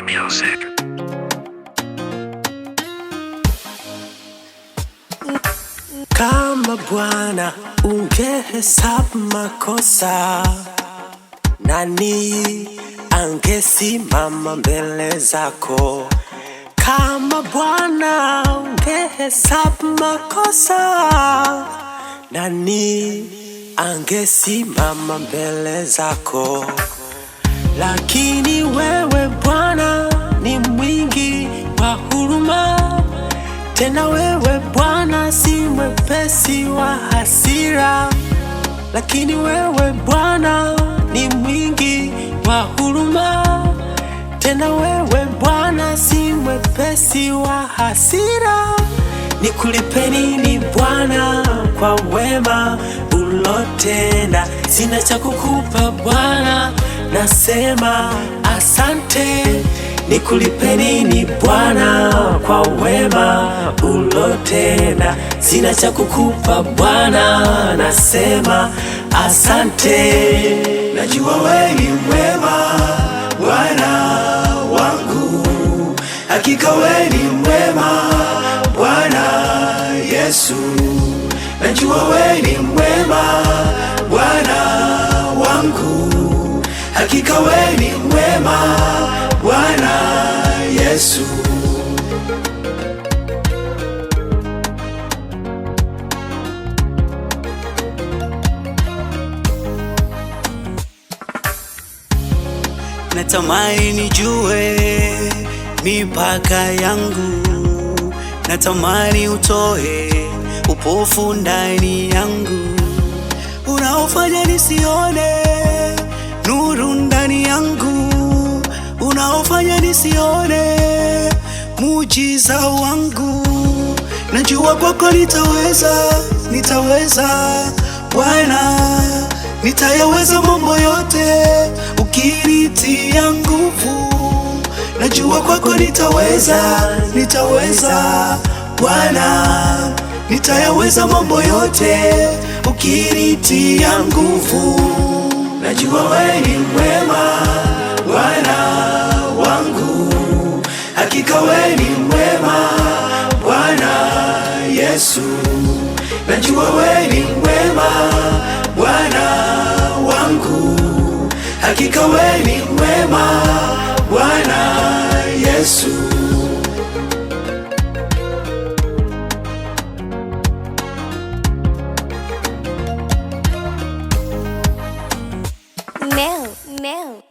music. Kama Bwana ungehesabu makosa, nani angesimama mbele zako? Kama Bwana ungehesabu makosa, nani angesimama mbele zako? Lakini wewe Bwana ni mwingi wa huruma, tena wewe Bwana si mwepesi wa hasira. Lakini wewe Bwana ni mwingi wa huruma, tena wewe Bwana si mwepesi wa hasira. Nikulipe nini Bwana kwa wema ulotenda? Sina cha kukupa Bwana, nasema asante. Nikulipe nini Bwana kwa wema ulotenda? Sina cha kukupa Bwana, nasema asante. Najua wewe ni mwema Bwana wangu, hakika wewe ni mwema Bwana Yesu. Najua wewe ni mwema Bwana wangu, hakika wewe ni mwema Bwana Yesu. Natamani nijue mipaka yangu, natamani utoe upofu ndani yangu, unaofanya nisione nuru ndani yangu, unaofanya nisione muujiza wangu. Najua kwako nitaweza Bwana, nitayaweza mambo yote ukinitia nguvu. Najua kwako nitaweza Bwana, nitayaweza mambo yote ukinitia nguvu. Najua wewe ni mwema Bwana wangu, hakika wewe ni mwema Bwana Yesu. Najua wewe ni mwema Bwana wangu, hakika wewe ni mwema Bwana Yesu. Mel.